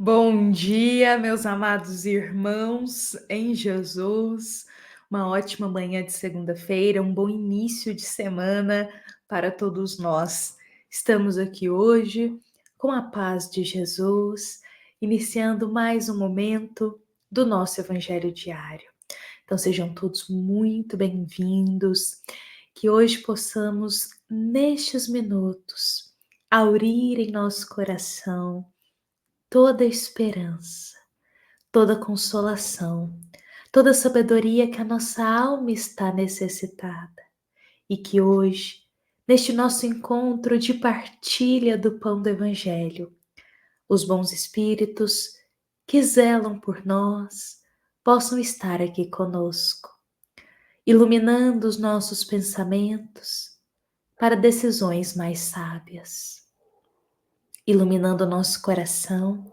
Bom dia, meus amados irmãos em Jesus. Uma ótima manhã de segunda-feira, um bom início de semana para todos nós. Estamos aqui hoje com a paz de Jesus, iniciando mais um momento do nosso Evangelho diário. Então sejam todos muito bem-vindos, que hoje possamos, nestes minutos, aurir em nosso coração toda esperança, toda consolação, toda sabedoria que a nossa alma está necessitada e que hoje, neste nosso encontro de partilha do pão do Evangelho, os bons espíritos que zelam por nós possam estar aqui conosco, iluminando os nossos pensamentos para decisões mais sábias, iluminando o nosso coração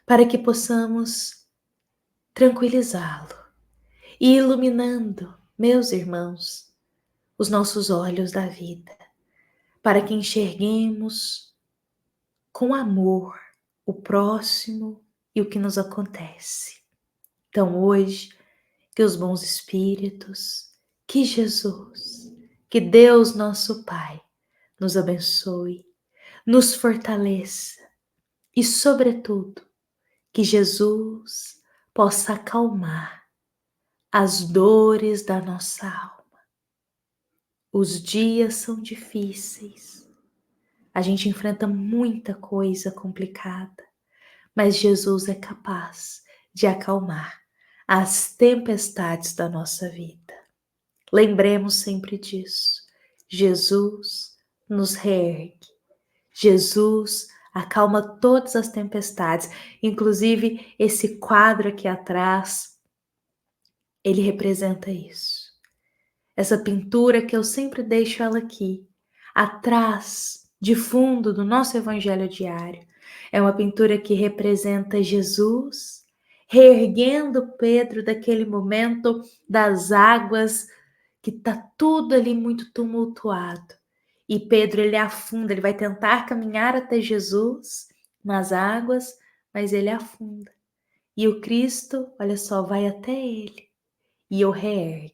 para que possamos tranquilizá-lo e iluminando, meus irmãos, os nossos olhos da vida, para que enxerguemos com amor o próximo e o que nos acontece. Então hoje, que os bons espíritos, que Jesus, que Deus nosso Pai nos abençoe, nos fortaleça e, sobretudo, que Jesus possa acalmar as dores da nossa alma. Os dias são difíceis, a gente enfrenta muita coisa complicada, mas Jesus é capaz de acalmar as tempestades da nossa vida. Lembremos sempre disso. Jesus nos reergue. Jesus acalma todas as tempestades, inclusive esse quadro aqui atrás, ele representa isso. Essa pintura que eu sempre deixo ela aqui, atrás, de fundo do nosso evangelho diário. É uma pintura que representa Jesus reerguendo Pedro daquele momento das águas que tá tudo ali muito tumultuado. E Pedro, ele afunda, ele vai tentar caminhar até Jesus nas águas, mas ele afunda. E o Cristo, olha só, vai até ele e o reergue.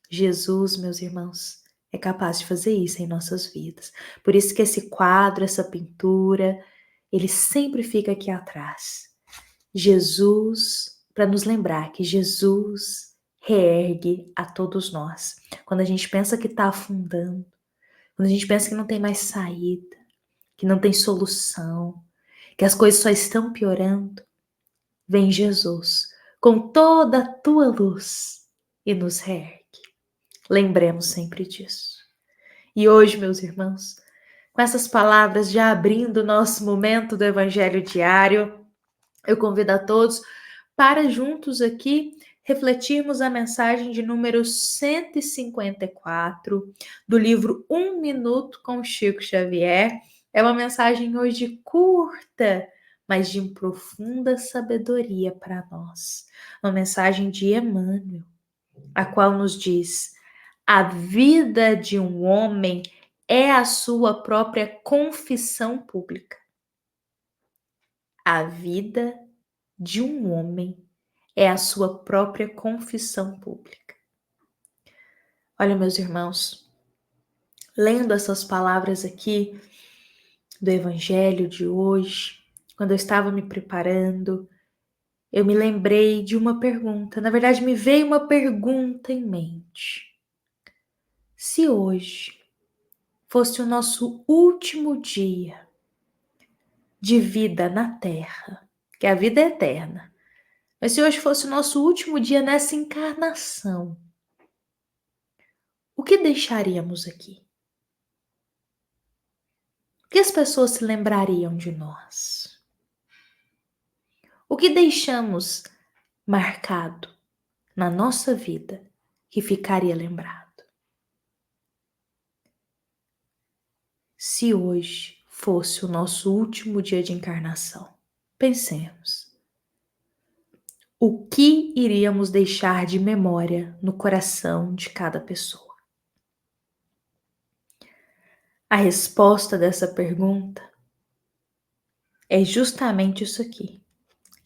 Jesus, meus irmãos, é capaz de fazer isso em nossas vidas. Por isso que esse quadro, essa pintura, ele sempre fica aqui atrás. Jesus, para nos lembrar que Jesus reergue a todos nós. Quando a gente pensa que está afundando, quando a gente pensa que não tem mais saída, que não tem solução, que as coisas só estão piorando, vem Jesus com toda a tua luz e nos reergue. Lembremos sempre disso. E hoje, meus irmãos, com essas palavras já abrindo o nosso momento do Evangelho diário, eu convido a todos para juntos aqui refletirmos a mensagem de número 154 do livro Um Minuto com Chico Xavier. É uma mensagem hoje curta, mas de profunda sabedoria para nós. Uma mensagem de Emmanuel, a qual nos diz: a vida de um homem é a sua própria confissão pública. A vida de um homem é a sua própria confissão pública. Olha, meus irmãos, lendo essas palavras aqui do Evangelho de hoje, quando eu estava me preparando, eu me lembrei de uma pergunta. Na verdade, me veio uma pergunta em mente. Se hoje fosse o nosso último dia de vida na Terra, que a vida é eterna, mas se hoje fosse o nosso último dia nessa encarnação, o que deixaríamos aqui? O que as pessoas se lembrariam de nós? O que deixamos marcado na nossa vida que ficaria lembrado? Se hoje fosse o nosso último dia de encarnação, pensemos. O que iríamos deixar de memória no coração de cada pessoa? A resposta dessa pergunta é justamente isso aqui.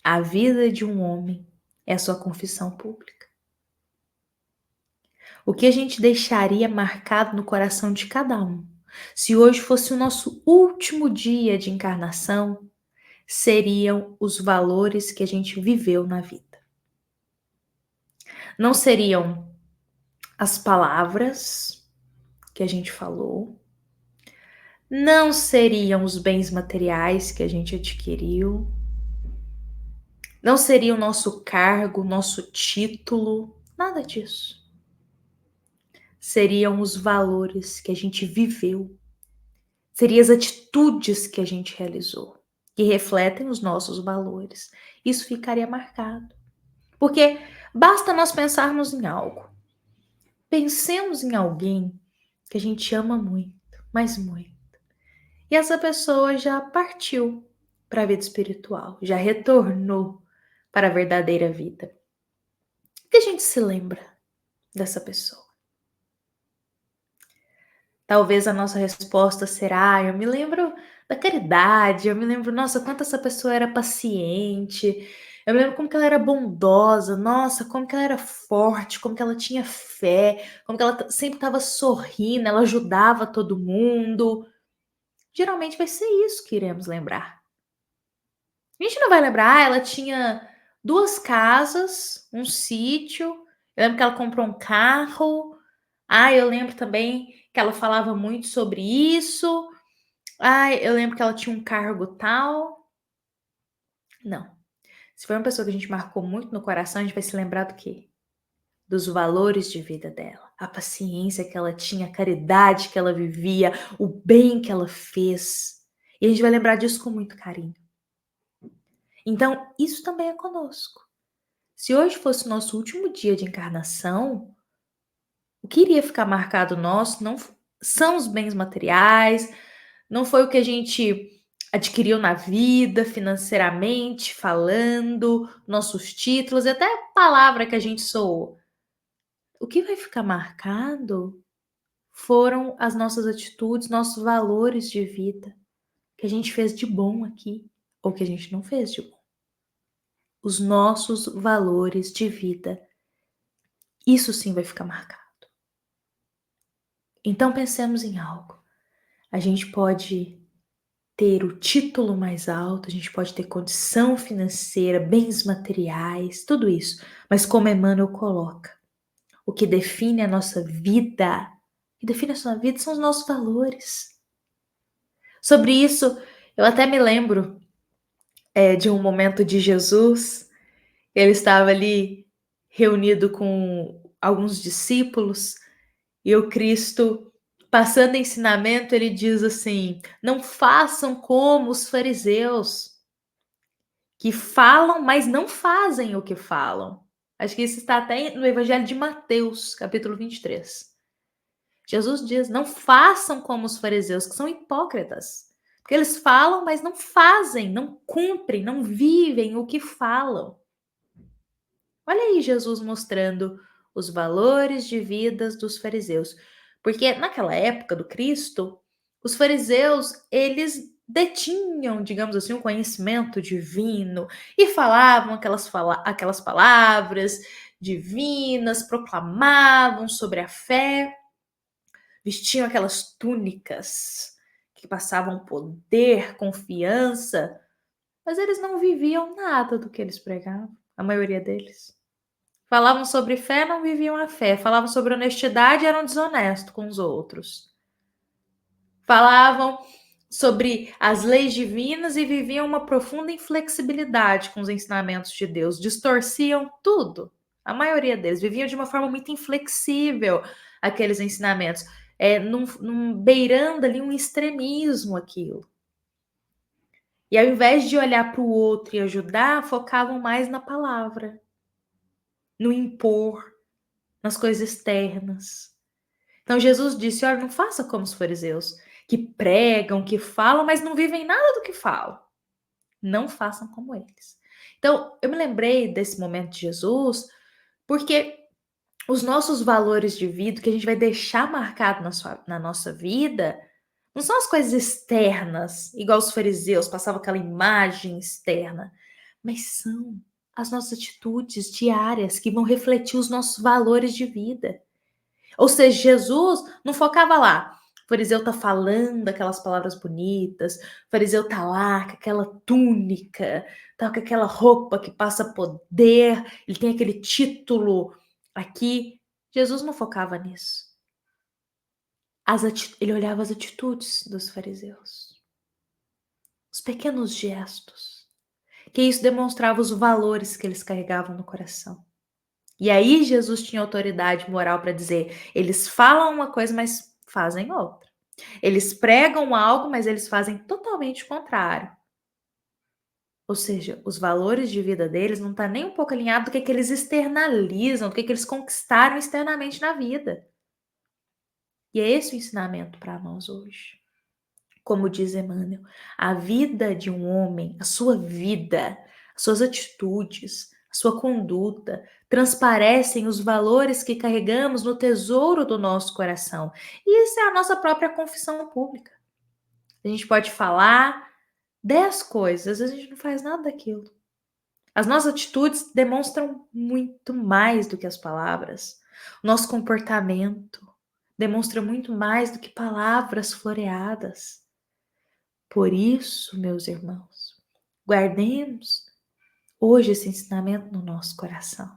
A vida de um homem é a sua confissão pública. O que a gente deixaria marcado no coração de cada um? Se hoje fosse o nosso último dia de encarnação, seriam os valores que a gente viveu na vida. Não seriam as palavras que a gente falou, não seriam os bens materiais que a gente adquiriu, não seria o nosso cargo, nosso título, nada disso. Seriam os valores que a gente viveu, seriam as atitudes que a gente realizou, que refletem os nossos valores. Isso ficaria marcado. Porque basta nós pensarmos em algo. Pensemos em alguém que a gente ama muito, mas muito. E essa pessoa já partiu para a vida espiritual, já retornou para a verdadeira vida. O que a gente se lembra dessa pessoa? Talvez a nossa resposta será: eu me lembro da caridade, eu me lembro, nossa, quanto essa pessoa era paciente, eu me lembro como que ela era bondosa, nossa, como que ela era forte, como que ela tinha fé, como que ela sempre estava sorrindo, ela ajudava todo mundo. Geralmente vai ser isso que iremos lembrar. A gente não vai lembrar, ela tinha 2 casas, um sítio, eu lembro que ela comprou um carro, eu lembro também que ela falava muito sobre isso, eu lembro que ela tinha um cargo tal. Não. Se for uma pessoa que a gente marcou muito no coração, a gente vai se lembrar do quê? Dos valores de vida dela, a paciência que ela tinha, a caridade que ela vivia, o bem que ela fez. E a gente vai lembrar disso com muito carinho. Então, isso também é conosco. Se hoje fosse o nosso último dia de encarnação, o que iria ficar marcado nosso não são os bens materiais, não foi o que a gente adquiriu na vida, financeiramente falando, nossos títulos e até a palavra que a gente soou. O que vai ficar marcado foram as nossas atitudes, nossos valores de vida, que a gente fez de bom aqui ou que a gente não fez de bom. Os nossos valores de vida. Isso sim vai ficar marcado. Então pensemos em algo. A gente pode ter o título mais alto, a gente pode ter condição financeira, bens materiais, tudo isso. Mas como Emmanuel coloca, o que define a nossa vida, o que define a sua vida são os nossos valores. Sobre isso, eu até me lembro de um momento de Jesus, ele estava ali reunido com alguns discípulos, e o Cristo, passando ensinamento, ele diz assim: não façam como os fariseus, que falam, mas não fazem o que falam. Acho que isso está até no Evangelho de Mateus, capítulo 23. Jesus diz: não façam como os fariseus, que são hipócritas. Porque eles falam, mas não fazem, não cumprem, não vivem o que falam. Olha aí Jesus mostrando os valores de vidas dos fariseus. Porque naquela época do Cristo, os fariseus, eles detinham, digamos assim, o conhecimento divino e falavam aquelas palavras divinas, proclamavam sobre a fé, vestiam aquelas túnicas que passavam poder, confiança, mas eles não viviam nada do que eles pregavam, a maioria deles. Falavam sobre fé, não viviam a fé. Falavam sobre honestidade, eram desonestos com os outros. Falavam sobre as leis divinas e viviam uma profunda inflexibilidade com os ensinamentos de Deus. Distorciam tudo. A maioria deles viviam de uma forma muito inflexível aqueles ensinamentos, beirando ali um extremismo aquilo. E ao invés de olhar para o outro e ajudar, focavam mais na palavra, no impor, nas coisas externas. Então Jesus disse: olha, não faça como os fariseus, que pregam, que falam, mas não vivem nada do que falam. Não façam como eles. Então, eu me lembrei desse momento de Jesus, porque os nossos valores de vida, que a gente vai deixar marcado na nossa vida, Não são as coisas externas, igual os fariseus, passavam aquela imagem externa, mas são as nossas atitudes diárias que vão refletir os nossos valores de vida. Ou seja, Jesus não focava lá. O fariseu tá falando aquelas palavras bonitas, o fariseu tá lá com aquela túnica, tá com aquela roupa que passa poder, ele tem aquele título aqui. Jesus não focava nisso. Ele olhava as atitudes dos fariseus, os pequenos gestos, que isso demonstrava os valores que eles carregavam no coração. E aí Jesus tinha autoridade moral para dizer: eles falam uma coisa, mas fazem outra. Eles pregam algo, mas eles fazem totalmente o contrário. Ou seja, os valores de vida deles não estão nem um pouco alinhados do que eles externalizam, do que eles conquistaram externamente na vida. E é esse o ensinamento para nós hoje. Como diz Emmanuel, a vida de um homem, a sua vida, as suas atitudes, a sua conduta, transparecem os valores que carregamos no tesouro do nosso coração. E isso é a nossa própria confissão pública. A gente pode falar 10 coisas, a gente não faz nada daquilo. As nossas atitudes demonstram muito mais do que as palavras. O nosso comportamento demonstra muito mais do que palavras floreadas. Por isso, meus irmãos, guardemos hoje esse ensinamento no nosso coração.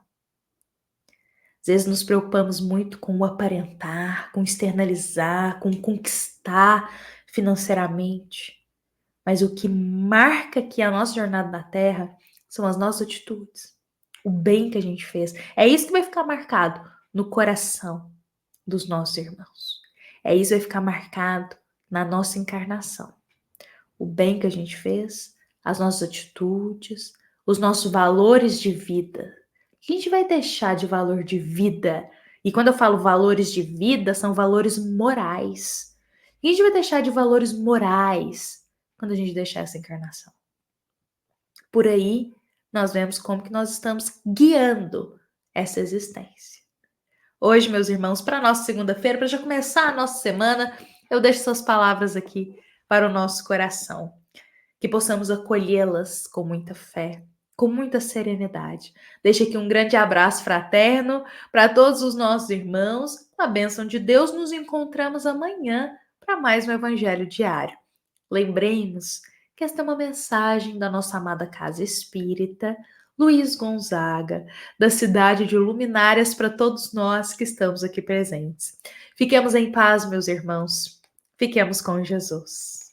Às vezes nos preocupamos muito com o aparentar, com externalizar, com conquistar financeiramente. Mas o que marca aqui a nossa jornada na Terra são as nossas atitudes, o bem que a gente fez. É isso que vai ficar marcado no coração dos nossos irmãos. É isso que vai ficar marcado na nossa encarnação. O bem que a gente fez, as nossas atitudes, os nossos valores de vida. O que a gente vai deixar de valor de vida? E quando eu falo valores de vida, são valores morais. O que a gente vai deixar de valores morais quando a gente deixar essa encarnação? Por aí, nós vemos como que nós estamos guiando essa existência. Hoje, meus irmãos, para a nossa segunda-feira, para já começar a nossa semana, eu deixo suas palavras aqui para o nosso coração. Que possamos acolhê-las com muita fé, com muita serenidade. Deixo aqui um grande abraço fraterno para todos os nossos irmãos. Com a bênção de Deus, nos encontramos amanhã para mais um Evangelho Diário. Lembremos que esta é uma mensagem da nossa amada Casa Espírita, Luiz Gonzaga, da cidade de Luminárias, para todos nós que estamos aqui presentes. Fiquemos em paz, meus irmãos. Fiquemos com Jesus.